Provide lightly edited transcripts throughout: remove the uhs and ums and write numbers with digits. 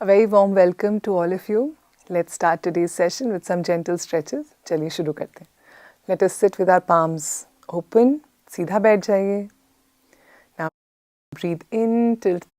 A very warm welcome to all of you. Let's start today's session with some gentle stretches. चलिए शुरू करते हैं. Let us sit with our palms open. सीधा बैठ जाइए. Now breathe in till down.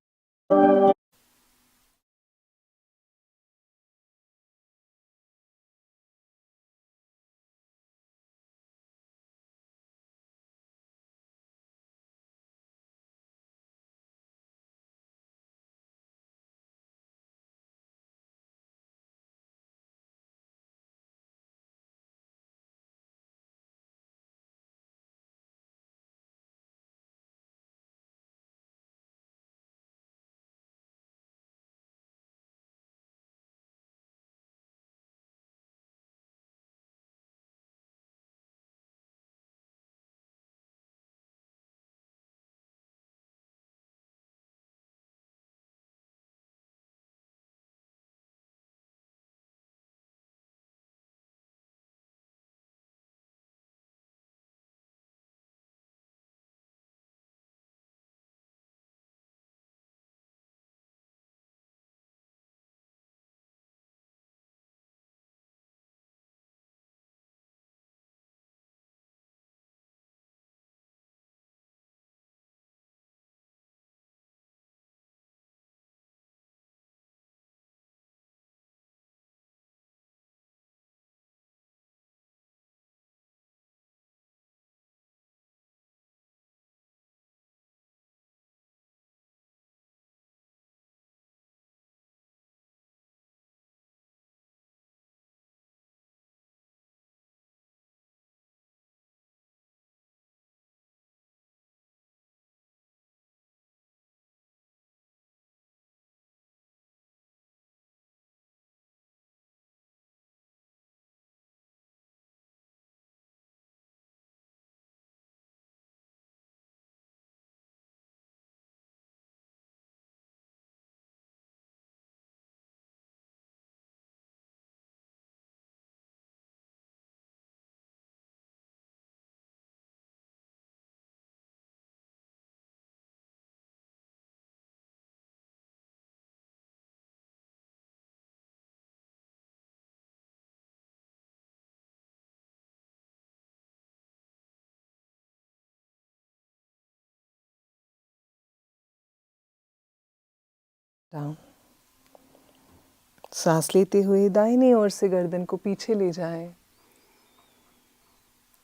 सांस लेते हुए दाहिनी ओर से गर्दन को पीछे ले जाएं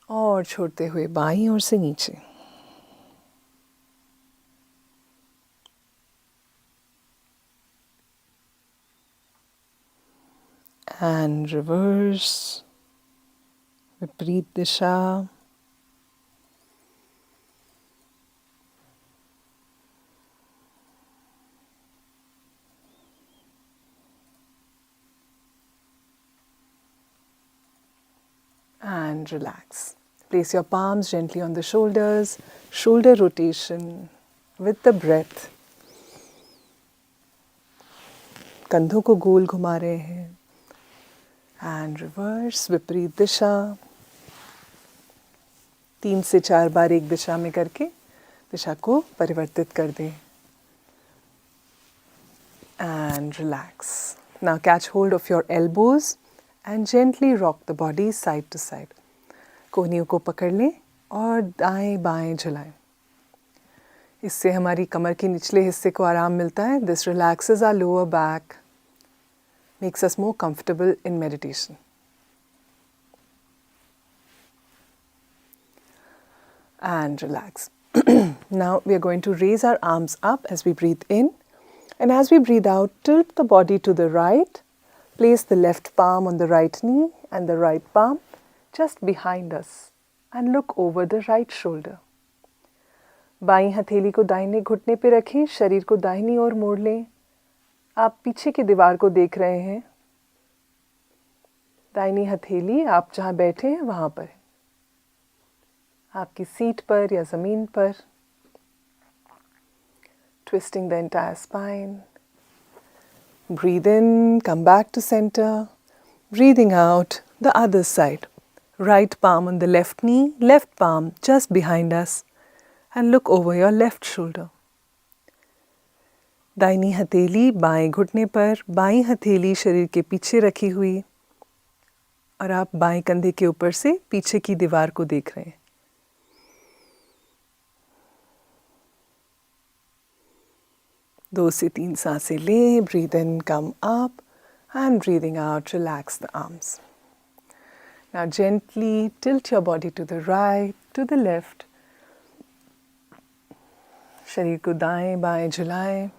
और छोड़ते हुए बाईं ओर से नीचे. And reverse. विपरीत दिशा. And relax. Place your palms gently on the shoulders, shoulder rotation with the breath. कंधों को गोल घुमा रहे हैं. And reverse, विपरीत दिशा. 3 से 4 बार एक दिशा में करके दिशा को परिवर्तित कर दें. And relax. Now catch hold of your elbows and gently rock the body side to side. कोहनियों को पकड़ लें और दाएं बाएं झुलाएं. इससे हमारी कमर के निचले हिस्से को आराम मिलता है. This relaxes our lower back, makes us more comfortable in meditation. And relax. Now we are going to raise our arms up as we breathe in, and as we breathe out, tilt the body to the right. Place the left palm on the right knee and the right palm just behind us and look over the right shoulder. बाईं हथेली को दाहिने घुटने पे रखें. शरीर को दाहिनी ओर मोड़ लें. आप पीछे की दीवार को देख रहे हैं. दाहिनी हथेली आप जहाँ बैठे हैं वहाँ पर, आपकी सीट पर या ज़मीन पर. Twisting the entire spine. Breathe in, come back to center. Breathing out, the other side. Right palm on the left knee, left palm just behind us. And look over your left shoulder. दाहिनी हथेली बाएं घुटने पर, बाईं हथेली शरीर के पीछे रखी हुई और आप बाएं कंधे के ऊपर से पीछे की दीवार को देख रहे हैं। 2 से 3 सांसें लें, breathe in, come up and breathing out, relax the arms. Now gently tilt your body to the right, to the left. शरीर को दाएं बाएं झुलाएं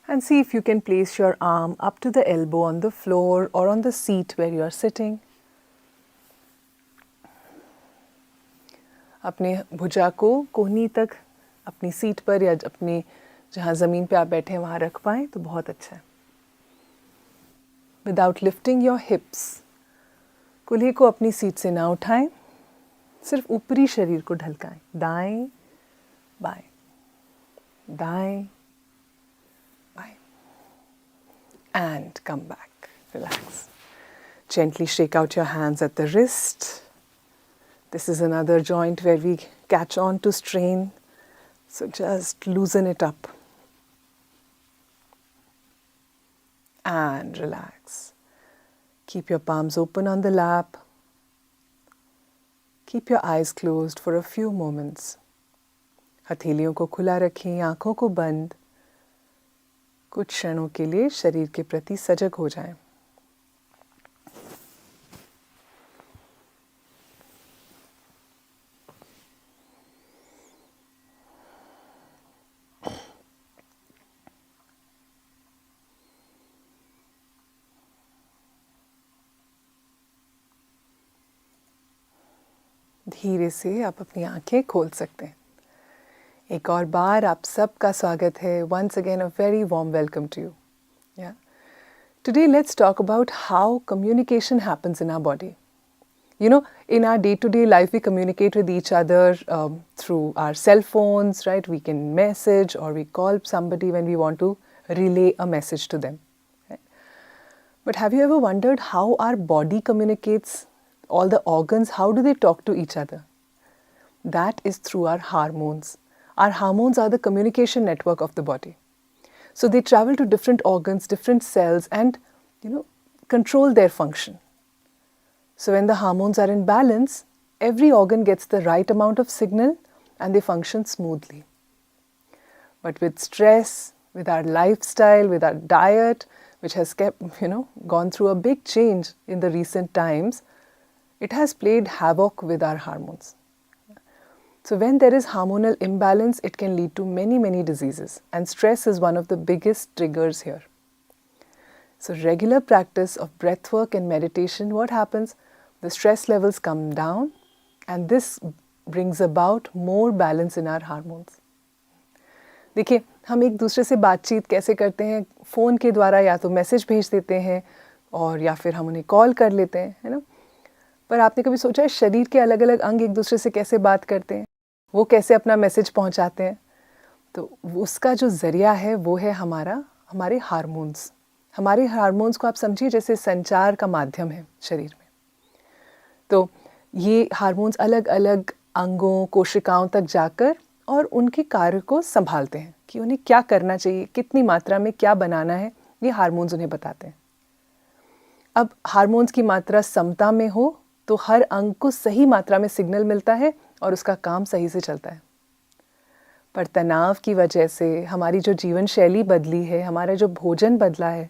and see if you can place your arm up to the elbow on the floor or on the seat where you are sitting. अपने भुजा को कोहनी तक अपनी सीट पर या अपने जहाँ ज़मीन पे आप बैठे हैं वहाँ रख पाएँ तो बहुत अच्छा है. Without lifting your hips, कूल्हे को अपनी सीट से ना उठाएं, सिर्फ ऊपरी शरीर को ढलकाएं. दाएं बाएं, दाएं बाएं. And come back. Relax. Gently shake out your hands at the wrist. This is another joint where we catch on to strain. So just loosen it up. And relax. Keep your palms open on the lap. Keep your eyes closed for a few moments. हथेलियों को खुला रखें, आँखों को बंद. कुछ क्षणों के लिए शरीर के प्रति सजग हो जाएं. धीरे से आप अपनी आंखें खोल सकते हैं. एक और बार आप सबका स्वागत है. Once again a very warm welcome to you. Yeah. Today let's talk about how communication happens in our body. You know, in our day-to-day life we communicate with each other through our cell phones, right? We can message or we call somebody when we want to relay a message to them. Right? But have you ever wondered how our body communicates? All the organs, how do they talk to each other? That is through our hormones. Our hormones are the communication network of the body. So they travel to different organs, different cells and, control their function. So when the hormones are in balance, every organ gets the right amount of signal and they function smoothly. But with stress, with our lifestyle, with our diet, which has kept, gone through a big change in the recent times, it has played havoc with our hormones. So when there is hormonal imbalance, it can lead to many, many diseases. And stress is one of the biggest triggers here. So regular practice of breath work and meditation, what happens? The stress levels come down and this brings about more balance in our hormones. देखिए, हम एक दूसरे से बातचीत कैसे करते हैं? Phone के द्वारा या तो मैसेज भेज देते हैं और या फिर हम उन्हें कॉल कर लेते हैं, है ना? पर आपने कभी सोचा है शरीर के अलग अलग अंग एक दूसरे से कैसे बात करते हैं? वो कैसे अपना मैसेज पहुंचाते हैं? तो उसका जो ज़रिया है वो है हमारे हार्मोन्स. हमारे हार्मोन्स को आप समझिए जैसे संचार का माध्यम है शरीर में. तो ये हार्मोन्स अलग अलग अंगों, कोशिकाओं तक जाकर और उनके कार्य को संभालते हैं कि उन्हें क्या करना चाहिए, कितनी मात्रा में क्या बनाना है, ये हार्मोन्स उन्हें बताते हैं. अब हार्मोन्स की मात्रा समता में हो तो हर अंग को सही मात्रा में सिग्नल मिलता है और उसका काम सही से चलता है. पर तनाव की वजह से हमारी जो जीवन शैली बदली है, हमारा जो भोजन बदला है,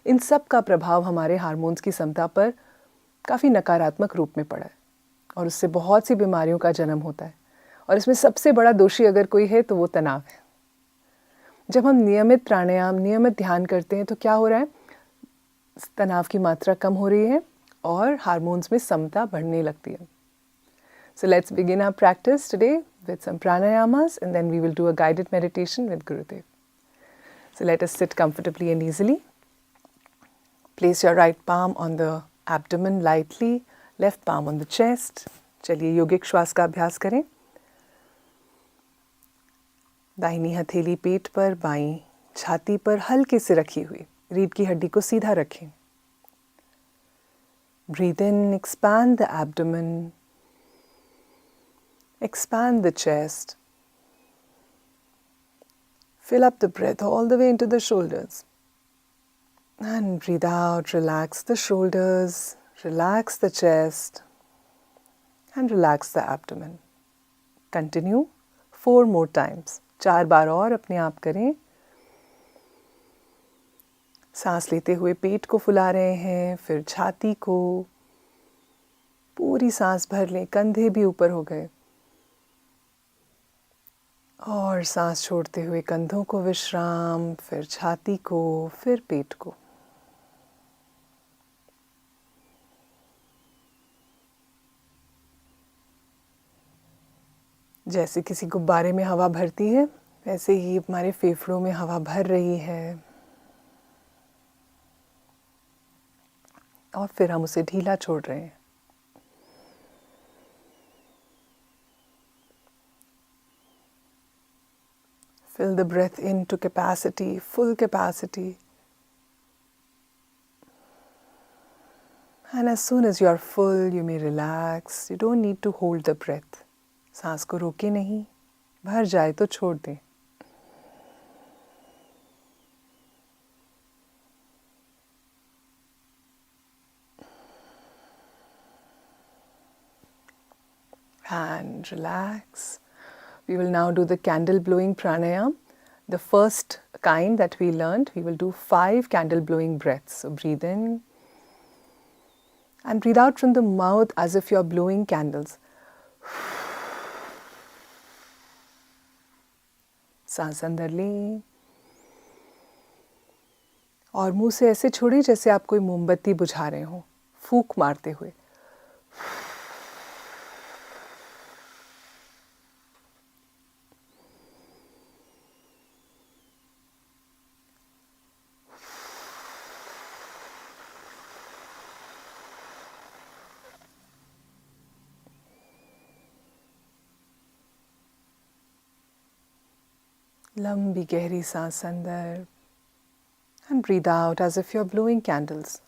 इन सब का प्रभाव हमारे हार्मोन्स की समता पर काफ़ी नकारात्मक रूप में पड़ा है और उससे बहुत सी बीमारियों का जन्म होता है. और इसमें सबसे बड़ा दोषी अगर कोई है तो वो तनाव है. जब हम नियमित प्राणायाम, नियमित ध्यान करते हैं तो क्या हो रहा है? तनाव की मात्रा कम हो रही है और हार्मोन्स में समता बढ़ने लगती है. So let's begin our practice today with some pranayamas and then we will do a guided meditation with Gurudev. So let us sit comfortably and easily. Place your right palm on the abdomen lightly, left palm on the chest. चलिए योगिक श्वास का अभ्यास करें. दाहिनी हथेली पेट पर, बाईं छाती पर हल्के से रखी हुई. रीढ़ की हड्डी को सीधा रखें. Breathe in, expand the abdomen, expand the chest. Fill up the breath all the way into the shoulders. And breathe out, relax the shoulders, relax the chest, and relax the abdomen. Continue 4 more times. 4 बार और अपने आप करें. सांस लेते हुए पेट को फुला रहे हैं, फिर छाती को. पूरी सांस भर लें, कंधे भी ऊपर हो गए. और सांस छोड़ते हुए कंधों को विश्राम, फिर छाती को, फिर पेट को. जैसे किसी गुब्बारे में हवा भरती है, वैसे ही हमारे फेफड़ों में हवा भर रही है. और फिर हम उसे ढीला छोड़ रहे हैं. Fill the breath into capacity, full capacity. And as soon as you are full, you may relax. You don't need to hold the breath. सांस को रोके नहीं, भर जाए तो छोड़ दें. And relax. We will now do the candle blowing pranayam. The first kind that we learned, we will do 5 candle blowing breaths. So breathe in and breathe out from the mouth as if you're blowing candles. सांस अंदर लें और मुंह से ऐसे छोड़ें जैसे आप कोई मोमबत्ती बुझा रहे हो, फूंक मारते हुए. लंबी गहरी सांस अंदर and breathe out as if you're blowing candles.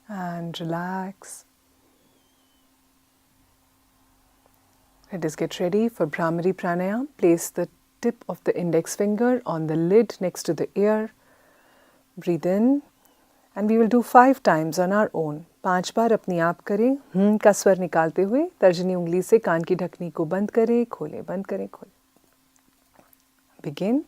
And relax. Let us get ready for Bhramari Pranayam. Place the tip of the index finger on the lid next to the ear. Breathe in and we will do 5 times on our own. 5 बार अपने आप करें. का स्वर निकालते हुए तर्जनी उंगली से कान की ढकनी को बंद करें, खोलें, बंद करें, खोलें. Begin.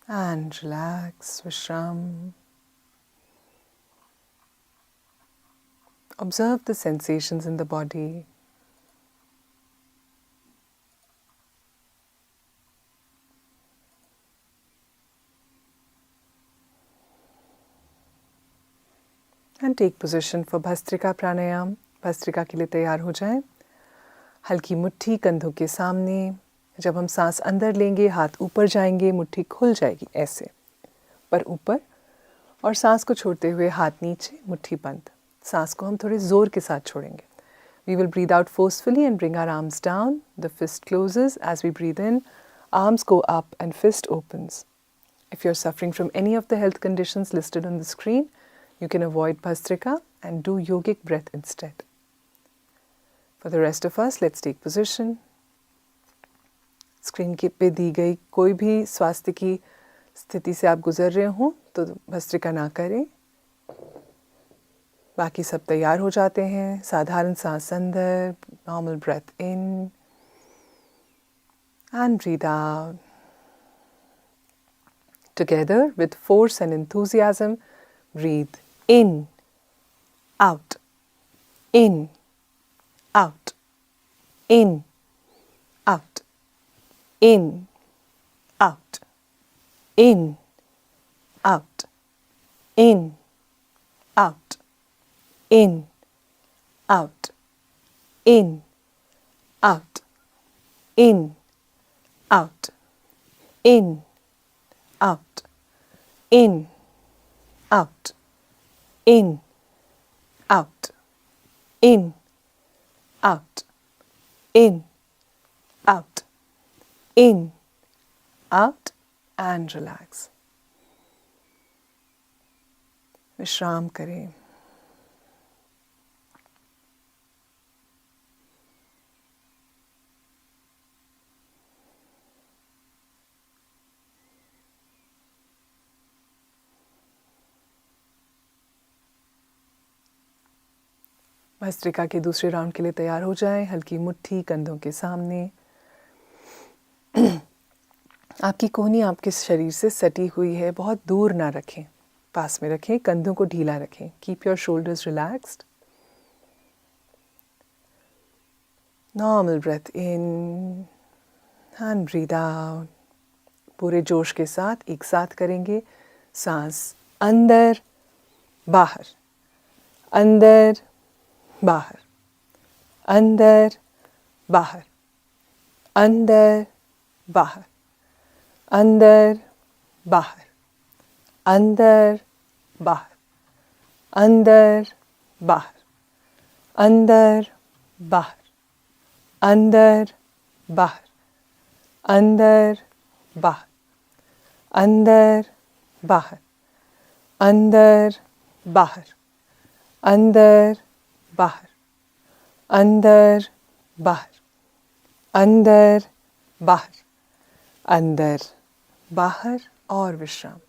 And relax, Vishram. Observe the sensations in the body. And take position for Bhastrika Pranayam. Bhastrika के लिए तैयार हो जाएं. हल्की मुट्ठी कंधों के सामने. जब हम सांस अंदर लेंगे, हाथ ऊपर जाएंगे, मुट्ठी खुल जाएगी ऐसे, पर ऊपर. और सांस को छोड़ते हुए हाथ नीचे, मुट्ठी बंद. सांस को हम थोड़े जोर के साथ छोड़ेंगे. We will breathe out forcefully and bring our arms down. The fist closes as we breathe in. Arms go up and fist opens. If you're suffering from any of the health conditions listed on the screen, you can avoid Bhastrika and do yogic breath instead. For the rest of us, let's take position. Screen के पे दी गई कोई भी स्वास्थ्य की स्थिति से आप गुजर रहे हो तो भस्त्रिका ना करें। बाकी सब तैयार हो जाते हैं। साधारण सांस अंदर, normal breath in and breathe out. Together with force and enthusiasm, breathe in, out, in, out, in, out, in, out, in, out, in, out, in, out, in, out, in, out, in, out, in, out, in, out, in, out, in, out, in, out, and relax. विश्राम करें। भस्त्रिका के दूसरे round के लिए तैयार हो जाएं। हल्की मुट्ठी कंधों के सामने। आपकी कोहनी आपके शरीर से सटी हुई है, बहुत दूर ना रखें, पास में रखें। कंधों को ढीला रखें। Keep your shoulders relaxed. Normal breath in and breathe out. पूरे जोश के साथ एक साथ करेंगे। सांस अंदर बाहर, अंदर बाहर, अंदर बाहर, अंदर बाहर, अंदर बाहर, अंदर बाहर, अंदर बाहर, अंदर बाहर, अंदर बाहर, अंदर बाहर, अंदर बाहर, अंदर बाहर, अंदर बाहर, अंदर बाहर, अंदर बाहर, अंदर बाहर और विश्राम।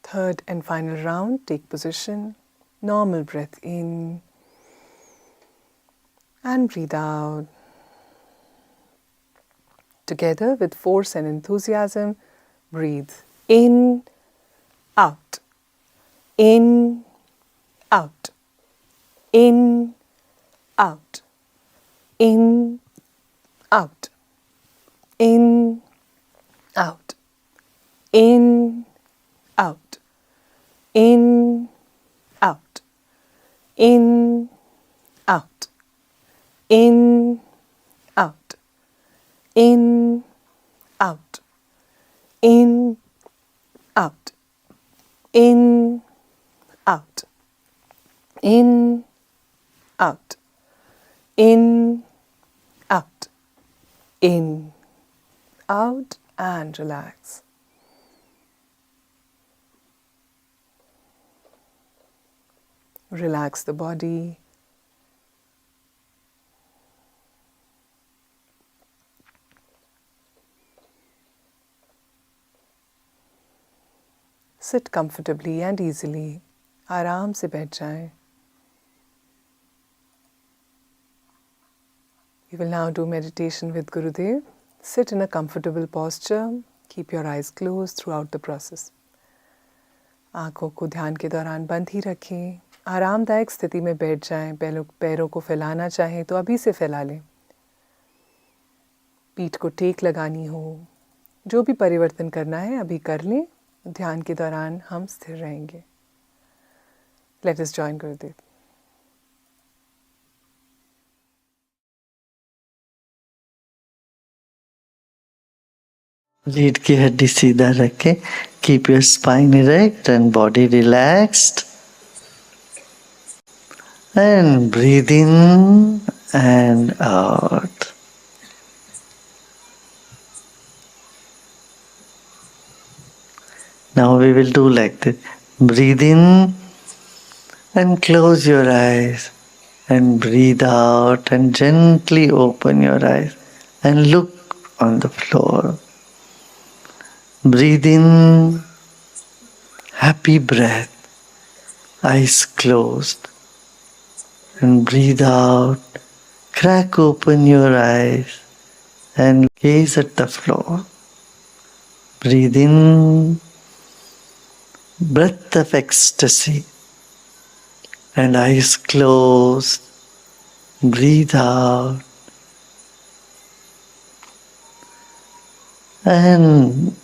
Third and final round, take position, normal breath in and breathe out. Together with force and enthusiasm, breathe in, out, in, out, in, out, in, out, in, out, in, out, in, out, in, out, in, out, in, out, in, out, in, out, in, out, in, out, in, out, and relax. Relax the body. Sit comfortably and easily. आराम से बैठ जाएं. We will now do meditation with Gurudev. Sit in a comfortable posture. Keep your eyes closed throughout the process. आँखों को ध्यान के दौरान बंद ही रखें. आरामदायक स्थिति में बैठ जाएं. पैरों को फैलाना चाहें तो अभी से फैला लें. पीठ को टेक लगानी हो, जो भी परिवर्तन करना है अभी कर लें. ध्यान के दौरान हम स्थिर रहेंगे. Let us join Gurudev. रीढ़ की हड्डी सीधा रखें. Keep your spine erect and body relaxed. And breathe in and out. Now we will do like this. Breathe in and close your eyes. And breathe out and gently open your eyes and look on the floor. Breathe in, happy breath, eyes closed. And breathe out, crack open your eyes and gaze at the floor. Breathe in, breath of ecstasy, and eyes closed. Breathe out and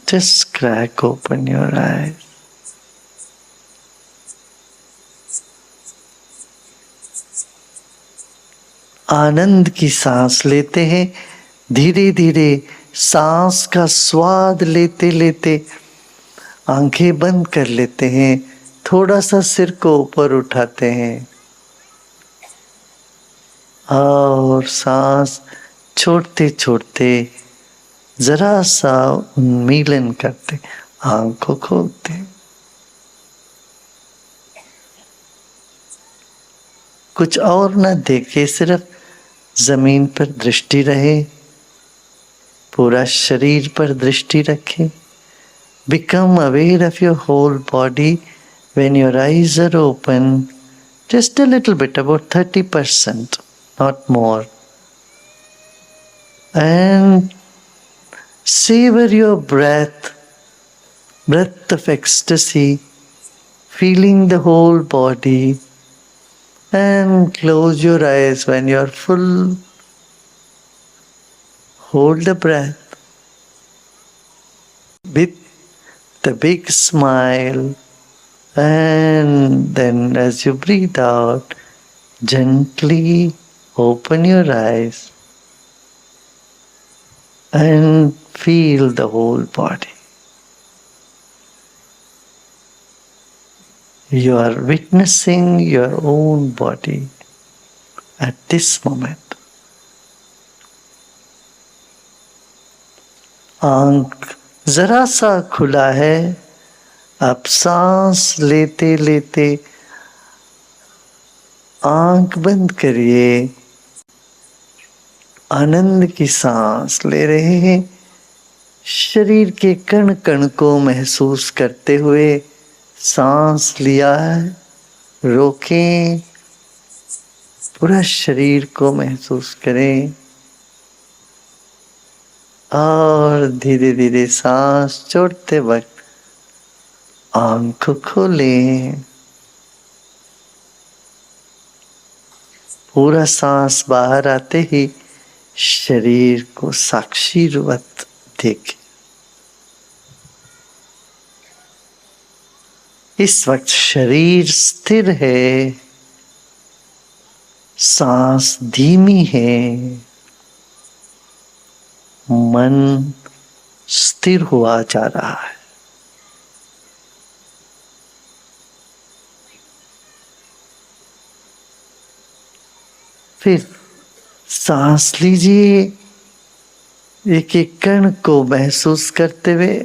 just crack open your eyes. आनंद की सांस लेते हैं, धीरे धीरे सांस का स्वाद लेते लेते आंखें बंद कर लेते हैं, थोड़ा सा सिर को ऊपर उठाते हैं और सांस छोड़ते छोड़ते जरा सा उन्मीलन करते आंखों खोलते। कुछ और न देखे, सिर्फ जमीन पर दृष्टि रहे, पूरा शरीर पर दृष्टि रखें। Become aware of your whole body when your eyes are open, just a little bit, about 30%, not more. And savor your breath, breath of ecstasy, feeling the whole body. And close your eyes when you are full. Hold the breath with the big smile, and then as you breathe out, gently open your eyes and feel the whole body. You are witnessing your own body at this moment. आंख जरा सा खुला है, अब सांस लेते लेते आंख बंद करिए, आनंद की सांस ले रहे हैं, शरीर के कण कण को महसूस करते हुए सांस लिया है, रोकें, पूरा शरीर को महसूस करें और धीरे धीरे सांस छोड़ते वक्त आंख खोलें। पूरा सांस बाहर आते ही शरीर को साक्षीवत देखें। इस वक्त शरीर स्थिर है, सांस धीमी है, मन स्थिर हुआ जा रहा है। फिर सांस लीजिए, एक एक कण को महसूस करते हुए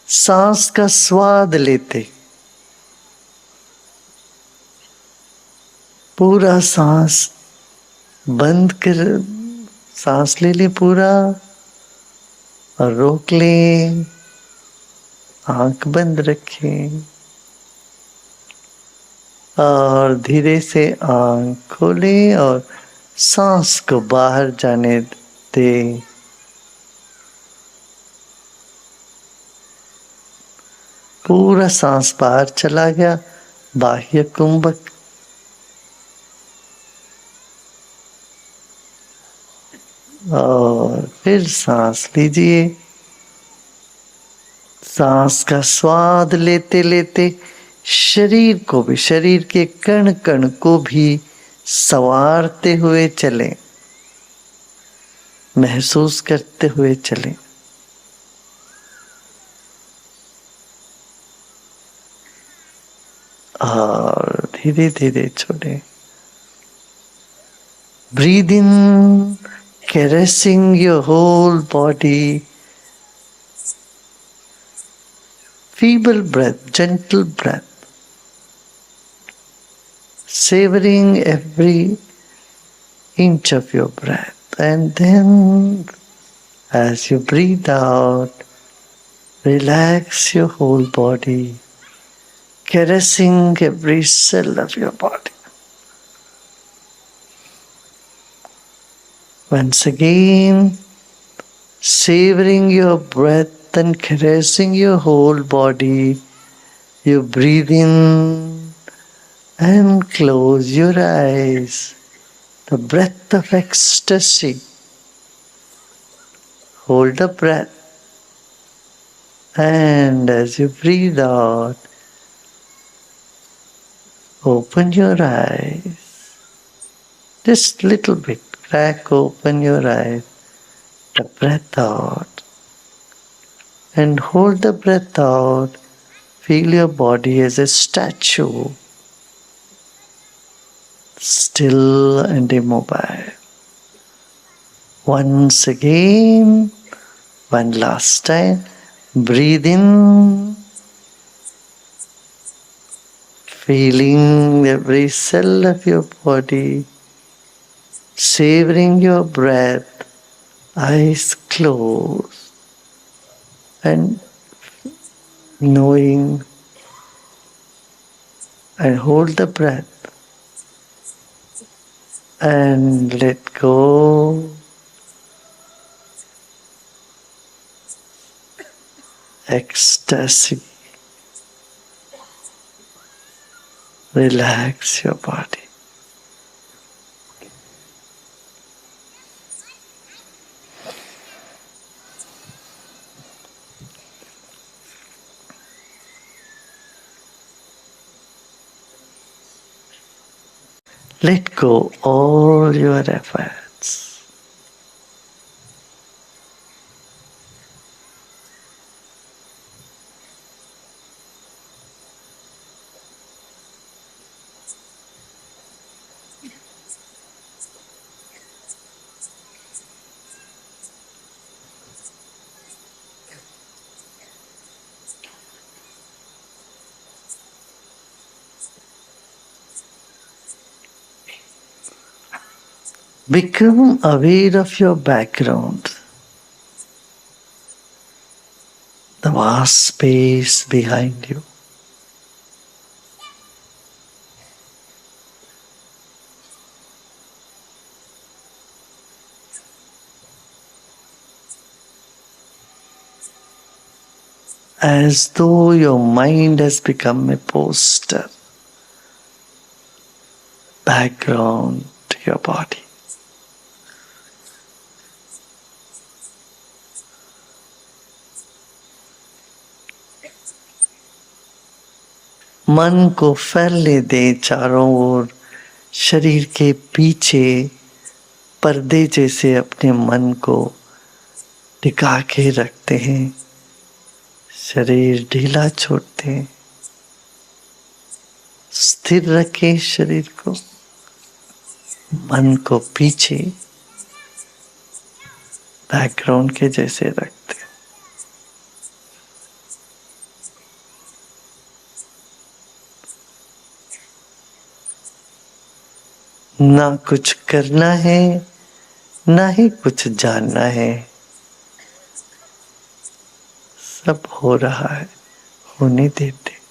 सांस का स्वाद लेते, पूरा सांस बंद कर सांस ले ले पूरा और रोक लें, आंख बंद रखें और धीरे से आंख खोलें और सांस को बाहर जाने दें। पूरा सांस बाहर चला गया, बाह्य कुंभक। और फिर सांस लीजिए, सांस का स्वाद लेते लेते शरीर को भी, शरीर के कण कण को भी संवारते हुए चलें, महसूस करते हुए चलें। और धीरे धीरे छोड़े। Breathe in, caressing your whole body. Feeble breath, gentle breath. Savoring every inch of your breath. And then, as you breathe out, relax your whole body, caressing every cell of your body. Once again, savoring your breath and caressing your whole body, you breathe in and close your eyes. The breath of ecstasy. Hold the breath. And as you breathe out, open your eyes. Just little bit. Crack open your eyes. The breath out. And hold the breath out. Feel your body as a statue. Still and immobile. Once again, one last time. Breathe in. Feeling every cell of your body. Savoring your breath. Eyes closed. And knowing and hold the breath and let go. Ecstasy. Relax your body. Let go all your efforts. Become aware of your background, the vast space behind you. As though your mind has become a poster, background to your body. मन को फैलने दे चारों ओर, शरीर के पीछे पर्दे जैसे अपने मन को टिका के रखते हैं। शरीर ढीला छोड़ते हैं। स्थिर रखें शरीर को, मन को पीछे बैकग्राउंड के जैसे रखते हैं। ना कुछ करना है, ना ही कुछ जानना है। सब हो रहा है, होने देते।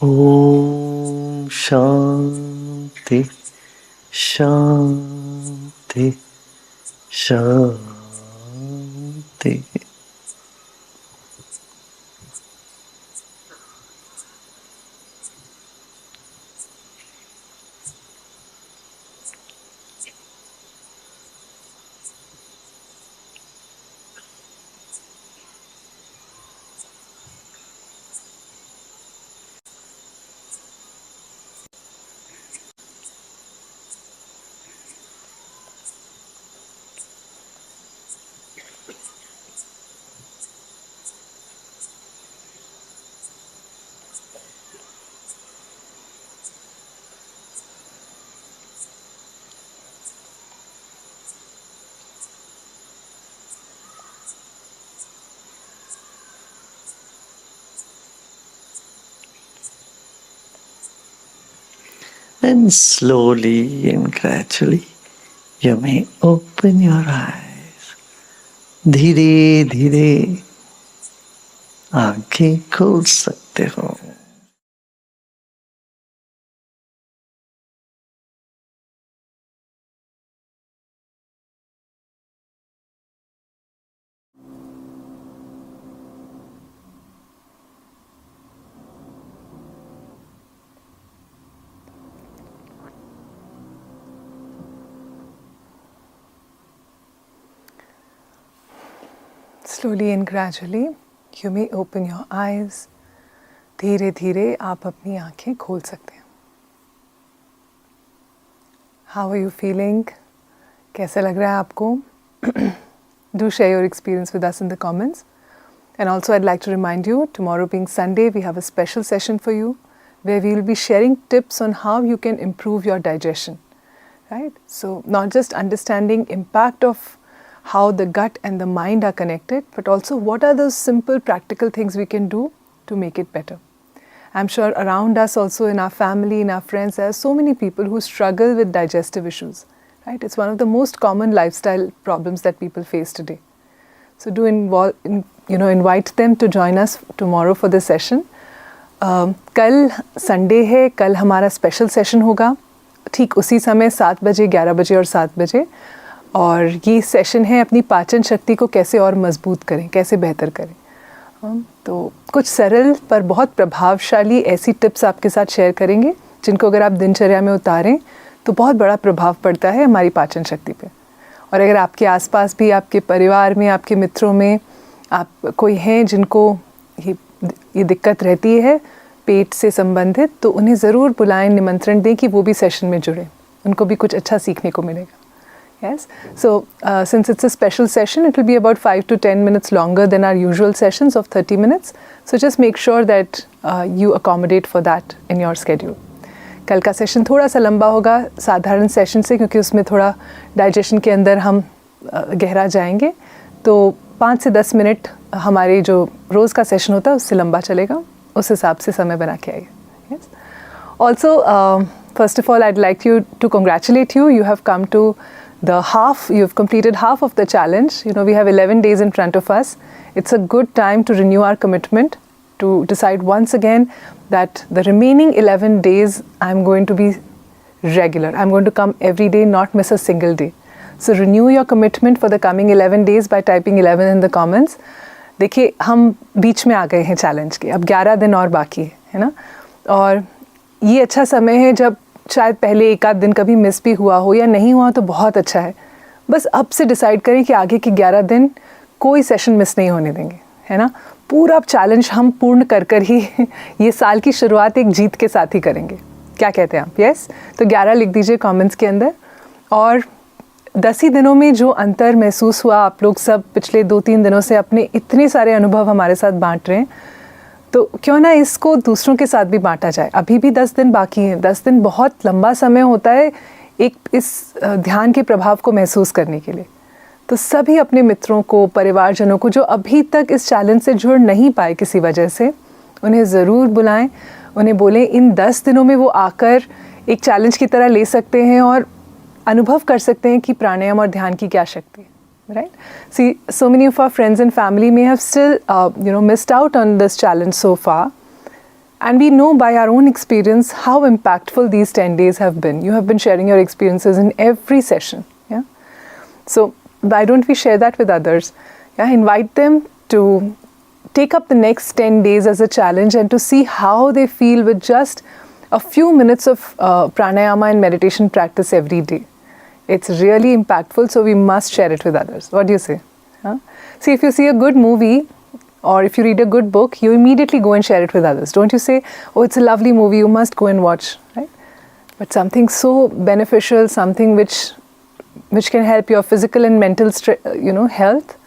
ओम शांति शांति शांति। And slowly and gradually you may open your eyes. धीरे धीरे आंखें खोल सकते हो। Slowly and gradually you may open your eyes. धीरे धीरे आप अपनी आंखें खोल सकते हैं। How are you feeling? कैसा लग रहा है आपको? Do share your experience with us in the comments. And also I'd like to remind you, tomorrow being Sunday, we have a special session for you where we will be sharing tips on how you can improve your digestion. Right? So not just understanding impact of how the gut and the mind are connected, but also what are those simple practical things we can do to make it better. I'm sure around us also, in our family, in our friends, there are so many people who struggle with digestive issues. Right? It's one of the most common lifestyle problems that people face today. So do invite them to join us tomorrow for this session. कल Sunday है, कल हमारा special session होगा ठीक उसी समय 7 बजे, 11 बजे और 7 बजे। और ये सेशन है अपनी पाचन शक्ति को कैसे और मजबूत करें, कैसे बेहतर करें। तो कुछ सरल पर बहुत प्रभावशाली ऐसी टिप्स आपके साथ शेयर करेंगे जिनको अगर आप दिनचर्या में उतारें तो बहुत बड़ा प्रभाव पड़ता है हमारी पाचन शक्ति पे। और अगर आपके आसपास भी, आपके परिवार में, आपके मित्रों में आप कोई हैं जिनको ये दिक्कत रहती है पेट से संबंधित, तो उन्हें ज़रूर बुलाएं, निमंत्रण दें कि वो भी सेशन में जुड़ें, उनको भी कुछ अच्छा सीखने को मिलेगा। Yes. So, since it's a special session, it will be about 5 to 10 minutes longer than our usual sessions of 30 minutes. So, just make sure that you accommodate for that in your schedule. कल का session थोड़ा सा लंबा होगा साधारण session से, क्योंकि उसमें थोड़ा डाइजेशन के अंदर हम गहरा जाएंगे। तो 5 से 10 मिनट हमारे जो रोज़ का सेशन होता है उससे लंबा चलेगा, उस हिसाब से समय बना के आइए। Yes. Also, first of all, I'd like to congratulate you. You have come to you've completed half of the challenge. We have 11 days in front of us. It's a good time to renew our commitment, to decide once again that the remaining 11 days I'm going to be regular. I'm going to come every day, not miss a single day. So renew your commitment for the coming 11 days by typing 11 in the comments. देखिए हम बीच में आ गए हैं challenge के, अब 11 दिन और बाकी है ना। और ये अच्छा समय है जब शायद पहले एक आध दिन कभी मिस भी हुआ हो या नहीं हुआ तो बहुत अच्छा है। बस अब से डिसाइड करें कि आगे के 11 दिन कोई सेशन मिस नहीं होने देंगे, है ना। पूरा चैलेंज हम पूर्ण कर कर ही ये साल की शुरुआत एक जीत के साथ ही करेंगे। क्या कहते हैं आप? यस? तो 11 लिख दीजिए कमेंट्स के अंदर। और 10 ही दिनों में जो अंतर महसूस हुआ, आप लोग सब पिछले 2-3 दिनों से अपने इतने सारे अनुभव हमारे साथ बांट रहे हैं, तो क्यों ना इसको दूसरों के साथ भी बांटा जाए। अभी भी 10 दिन बाकी हैं। 10 दिन बहुत लंबा समय होता है एक इस ध्यान के प्रभाव को महसूस करने के लिए। तो सभी अपने मित्रों को, परिवारजनों को जो अभी तक इस चैलेंज से जुड़ नहीं पाए किसी वजह से, उन्हें ज़रूर बुलाएं। उन्हें बोलें इन 10 दिनों में वो आकर एक चैलेंज की तरह ले सकते हैं और अनुभव कर सकते हैं कि प्राणायाम और ध्यान की क्या शक्ति है। Right? See, so many of our friends and family may have still, missed out on this challenge so far. And we know by our own experience how impactful these 10 days have been. You have been sharing your experiences in every session. Yeah. So why don't we share that with others? Yeah. Invite them to take up the next 10 days as a challenge and to see how they feel with just a few minutes of pranayama and meditation practice every day. It's really impactful, so we must share it with others. What do you say? Huh? See, if you see a good movie or if you read a good book, you immediately go and share it with others. Don't you say, oh, it's a lovely movie, you must go and watch, right? But something so beneficial, something which can help your physical and mental health,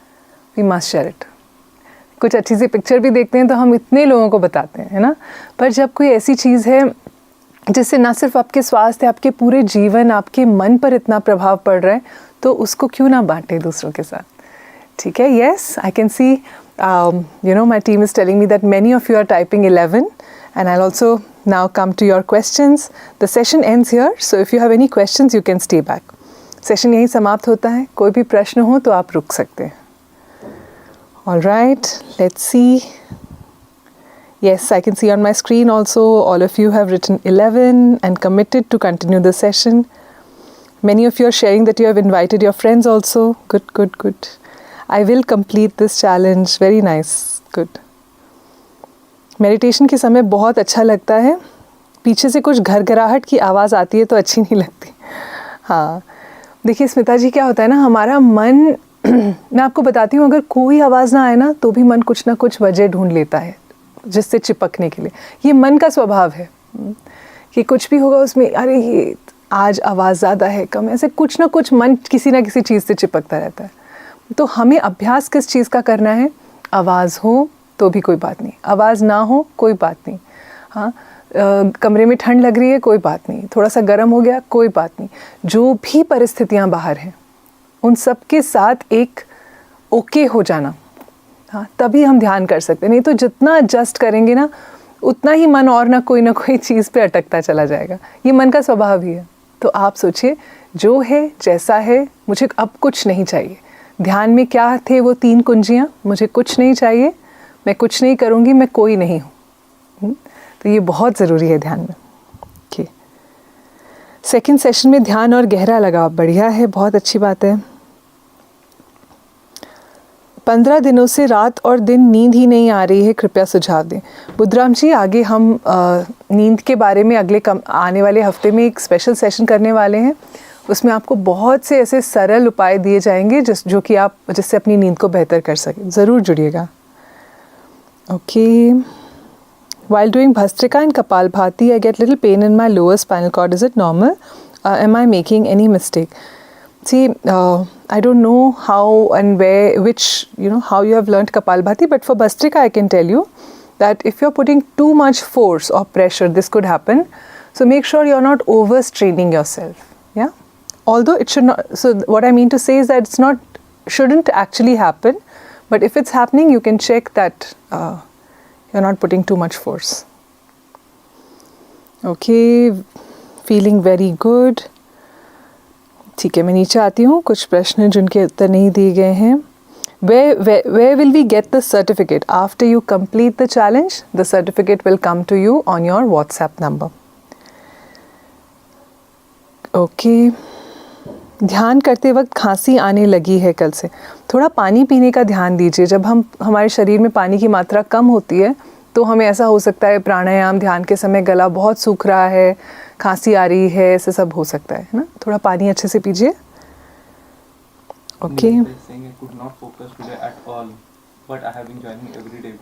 we must share it. कुछ अच्छी सी picture भी देखते हैं तो हम इतने लोगों को बताते हैं, है ना? पर जब कोई ऐसी चीज़ है जिससे ना सिर्फ आपके स्वास्थ्य, आपके पूरे जीवन, आपके मन पर इतना प्रभाव पड़ रहा है, तो उसको क्यों ना बांटे दूसरों के साथ। ठीक है? Yes, I can see my team is telling me that many of you are typing 11 and I also now come to your questions. The session ends here, so if you have any questions you can stay back. Session यहीं समाप्त होता है। कोई भी प्रश्न हो तो आप रुक सकते हैं। All right, let's see. Yes, I can see on my screen also all of you have written 11 and committed to continue the session. Many of you are sharing that you have invited your friends also. Good, good, good. I will complete this challenge. Very nice. Good. Meditation के समय बहुत अच्छा लगता है। पीछे से कुछ घरघराहट की आवाज़ आती है तो अच्छी नहीं लगती। हाँ, देखिए स्मिता जी, क्या होता है ना, हमारा मन मैं आपको बताती हूँ, अगर कोई आवाज़ ना आए ना तो भी मन कुछ ना कुछ वजह ढूंढ लेता है जिससे चिपकने के लिए। ये मन का स्वभाव है कि कुछ भी होगा उसमें, अरे ये आज आवाज़ ज़्यादा है, कम, ऐसे कुछ ना कुछ मन किसी ना किसी चीज़ से चिपकता रहता है। तो हमें अभ्यास किस चीज़ का करना है? आवाज़ हो तो भी कोई बात नहीं, आवाज़ ना हो कोई बात नहीं। हाँ, कमरे में ठंड लग रही है कोई बात नहीं, थोड़ा सा गर्म हो गया कोई बात नहीं। जो भी परिस्थितियाँ बाहर हैं उन सब के साथ एक ओके हो जाना, हाँ, तभी हम ध्यान कर सकते हैं। नहीं तो जितना एडजस्ट करेंगे ना, उतना ही मन और ना कोई चीज़ पे अटकता चला जाएगा। ये मन का स्वभाव ही है। तो आप सोचिए, जो है जैसा है, मुझे अब कुछ नहीं चाहिए। ध्यान में क्या थे वो 3 कुंजियाँ, मुझे कुछ नहीं चाहिए, मैं कुछ नहीं करूँगी, मैं कोई नहीं हूँ। तो ये बहुत ज़रूरी है ध्यान में। ओके, सेकेंड सेशन में ध्यान और गहरा लगाव, बढ़िया है, बहुत अच्छी बात है। 15 दिनों से रात और दिन नींद ही नहीं आ रही है, कृपया सुझाव दें। बुद्धराम जी, आगे हम नींद के बारे में आने वाले हफ्ते में एक स्पेशल सेशन करने वाले हैं। उसमें आपको बहुत से ऐसे सरल उपाय दिए जाएंगे जिससे अपनी नींद को बेहतर कर सकें। ज़रूर जुड़िएगा। Okay, while doing Bhastrika and Kapalbhati, I get little pain in my lower spinal cord. Is it normal? Am I making any mistake? See, I don't know how and where, how you have learnt Kapalbhati, but for Bhastrika I can tell you that if you're putting too much force or pressure, this could happen. So make sure you're not overstraining yourself. Yeah. Although it should not. So what I mean to say is that shouldn't actually happen. But if it's happening, you can check that you're not putting too much force. Okay, feeling very good. ठीक है, मैं नीचे आती हूँ। कुछ प्रश्न जिनके उत्तर नहीं दिए गए हैं। Where will we get the certificate? After you complete the challenge, the certificate will come to you on your WhatsApp number. Okay. ध्यान करते वक्त खांसी आने लगी है कल से। थोड़ा पानी पीने का ध्यान दीजिए। जब हमारे शरीर में पानी की मात्रा कम होती है तो हमें ऐसा हो सकता है प्राणायाम ध्यान के समय गला बहुत सूख रहा है, खांसी आ रही है, ऐसे सब हो सकता है ना। थोड़ा पानी अच्छे से पीजिए। Okay. But I have been joining every day.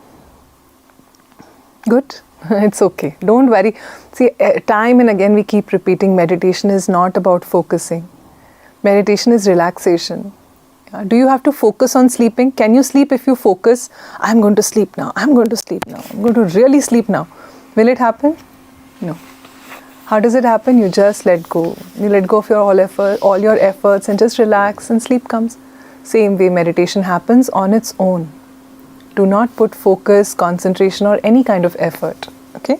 Good. It's okay. Don't worry. See, time and again we keep repeating meditation is not about focusing. Meditation is relaxation. Do you have to focus on sleeping? Can you sleep if you focus? I'm going to sleep now. I'm going to sleep now. I'm going to really sleep now. Will it happen? No. How does it happen? You just let go. You let go of all your efforts and just relax and sleep comes. Same way meditation happens on its own. Do not put focus, concentration or any kind of effort. Okay?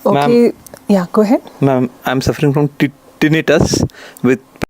Okay. Ma'am. Yeah, go ahead. Ma'am, I'm suffering from tinnitus with